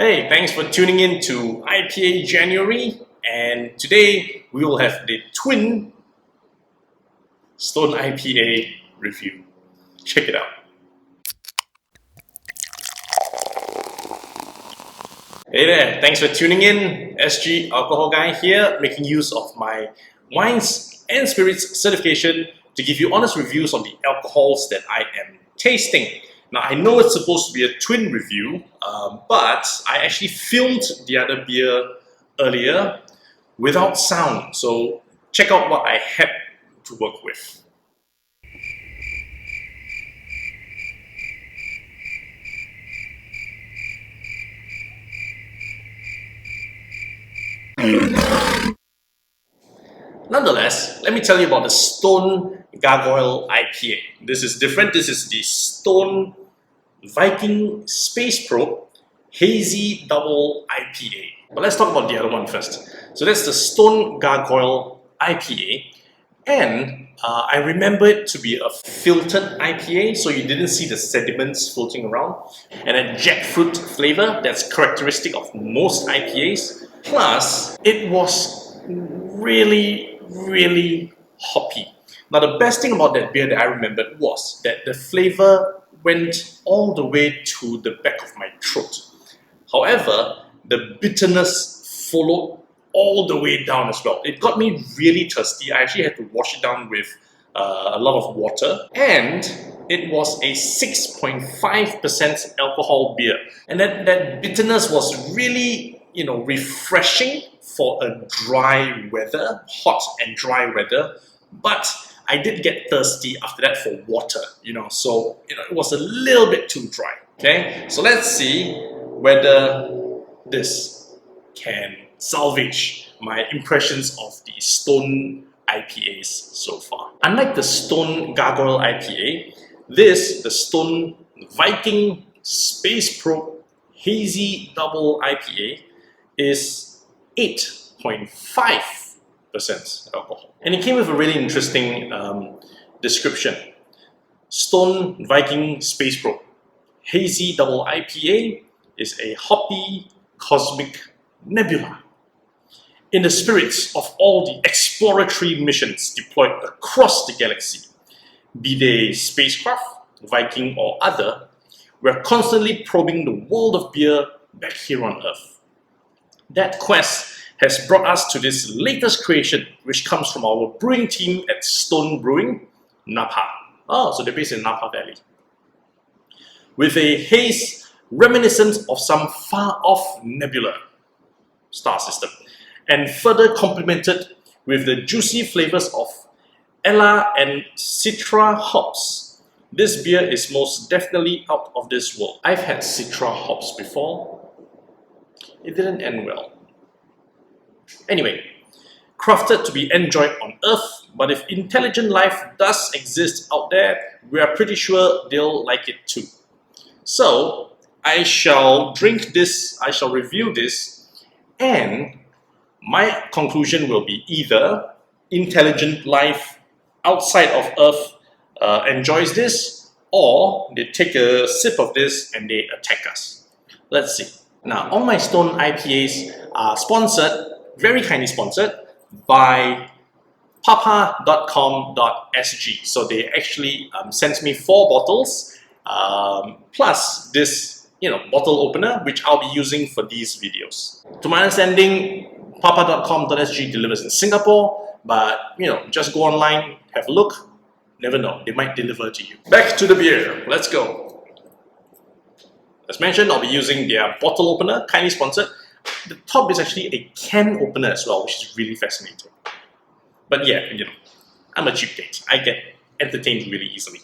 Hey, thanks for tuning in to IPA January, and today we will have the twin Stone IPA review. Check it out. Hey there, thanks for tuning in. SG Alcohol Guy here, making use of my wines and spirits certification to give you honest reviews on the alcohols that I am tasting. Now, I know it's supposed to be a twin review, but I actually filmed the other beer earlier without sound. So check out what I had to work with. Nonetheless, let me tell you about the Stone Gargoyle IPA. This is different. This is the Stone Viking Space Probe Hazy Double IPA. But let's talk about the other one first. So that's the Stone Gargoyle IPA. And I remember it to be a filtered IPA, so you didn't see the sediments floating around. And a jackfruit flavor that's characteristic of most IPAs. Plus, it was really hoppy. Now, the best thing about that beer that I remembered was that the flavor went all the way to the back of my throat. However, the bitterness followed all the way down as well. It got me really thirsty. I actually had to wash it down with a lot of water. And it was a 6.5% alcohol beer. And that bitterness was really, refreshing for a dry weather, hot and dry weather. But I did get thirsty after that for water, so it was a little bit too dry. Okay, so let's see whether this can salvage my impressions of the Stone IPAs so far. Unlike the Stone Gargoyle IPA, the Stone Viking Space Probe Hazy Double IPA is 8.5% alcohol. And it came with a really interesting description. Stone Viking Space Probe Hazy Double IPA is a hoppy cosmic nebula in the spirits of all the exploratory missions deployed across the galaxy, be they spacecraft, Viking or other. We're constantly probing the world of beer back here on Earth. That quest has brought us to this latest creation, which comes from our brewing team at Stone Brewing, Napa. Oh, so they're based in Napa Valley. With a haze reminiscent of some far-off nebula star system, and further complemented with the juicy flavors of Ella and Citra hops. This beer is most definitely out of this world. I've had Citra hops before. It didn't end well. Anyway, crafted to be enjoyed on Earth, but if intelligent life does exist out there, we are pretty sure they'll like it too. So, I shall drink this, I shall review this, and my conclusion will be either intelligent life outside of Earth enjoys this, or they take a sip of this and they attack us. Let's see. Now, all my Stone IPAs are sponsored, very kindly sponsored, by papa.com.sg. So they actually sent me 4 bottles, plus this bottle opener, which I'll be using for these videos. To my understanding, papa.com.sg delivers in Singapore, but just go online, have a look, never know, they might deliver to you. Back to the beer, let's go. As mentioned, I'll be using their bottle opener, kindly sponsored. The top is actually a can opener as well, which is really fascinating. But yeah, I'm a cheap date. I get entertained really easily.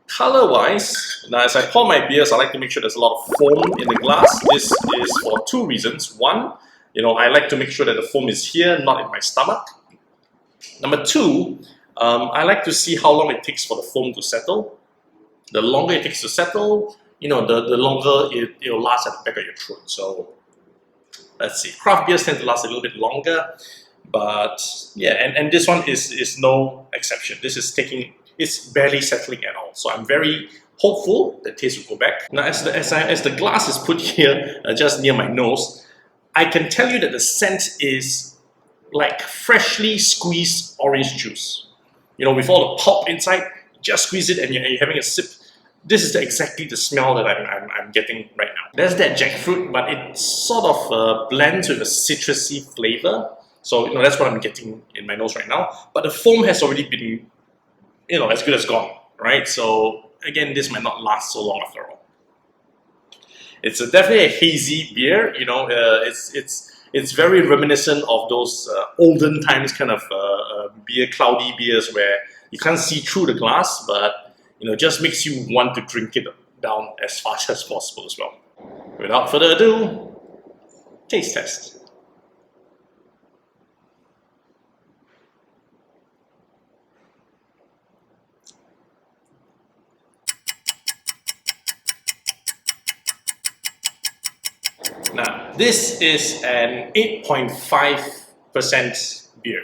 Color-wise, now as I pour my beers, I like to make sure there's a lot of foam in the glass. This is for 2 reasons. One, I like to make sure that the foam is here, not in my stomach. Number 2, I like to see how long it takes for the foam to settle. The longer it takes to settle, the longer it'll last at the back of your throat. So let's see. Craft beers tend to last a little bit longer. But yeah, and this one is no exception. This is it's barely settling at all. So I'm very hopeful the taste will go back. Now as the glass is put here just near my nose, I can tell you that the scent is like freshly squeezed orange juice. You know, with all the pulp inside, just squeeze it and you're having a sip. This is exactly the smell that I'm getting right now. There's that jackfruit, but it sort of blends with a citrusy flavor. So, you know, that's what I'm getting in my nose right now. But the foam has already been, you know, as good as gone, right? So, again, this might not last so long after all. It's definitely a hazy beer, you know, it's very reminiscent of those olden times kind of cloudy beers where you can't see through the glass, but you know, just makes you want to drink it down as fast as possible as well. Without further ado, taste test. Now, this is an 8.5% beer.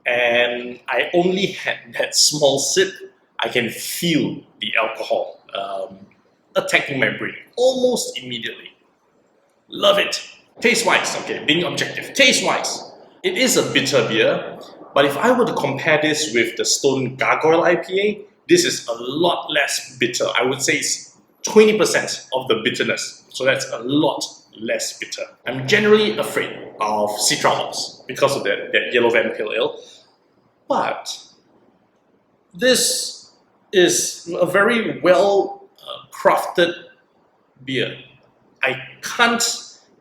And I only had that small sip. I can feel the alcohol attacking my brain almost immediately. Love it. Taste-wise, okay, being objective. Taste-wise, it is a bitter beer, but if I were to compare this with the Stone Gargoyle IPA, this is a lot less bitter. I would say it's 20% of the bitterness. So that's a lot less bitter. I'm generally afraid of citra hops because of that yellow van pale ale. But this is a very well crafted beer. I can't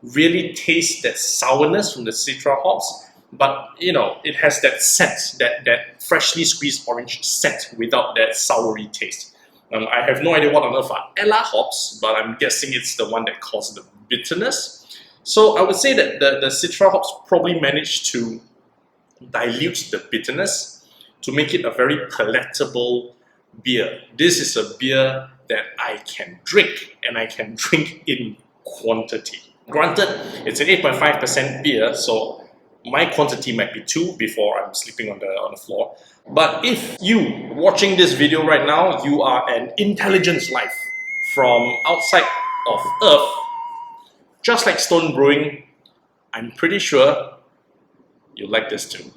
really taste that sourness from the citra hops, but you know, it has that scent, that freshly squeezed orange scent without that soury taste. I have no idea what on earth are Ella hops, but I'm guessing it's the one that caused the bitterness. So I would say that the citra hops probably managed to dilute the bitterness to make it a very palatable beer. This is a beer that I can drink, and I can drink in quantity. Granted, it's an 8.5% beer, so my quantity might be 2 before I'm sleeping on the floor. But if you watching this video right now, you are an intelligent life from outside of Earth, just like Stone Brewing, I'm pretty sure you'll like this too.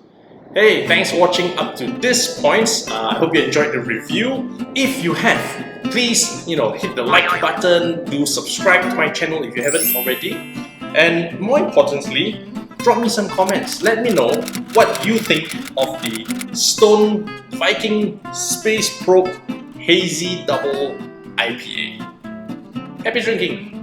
Hey, thanks for watching up to this point. I hope you enjoyed the review. If you have, please, you know, hit the like button, do subscribe to my channel if you haven't already. And more importantly, drop me some comments. Let me know what you think of the Stone Viking Space Probe Hazy Double IPA. Happy drinking!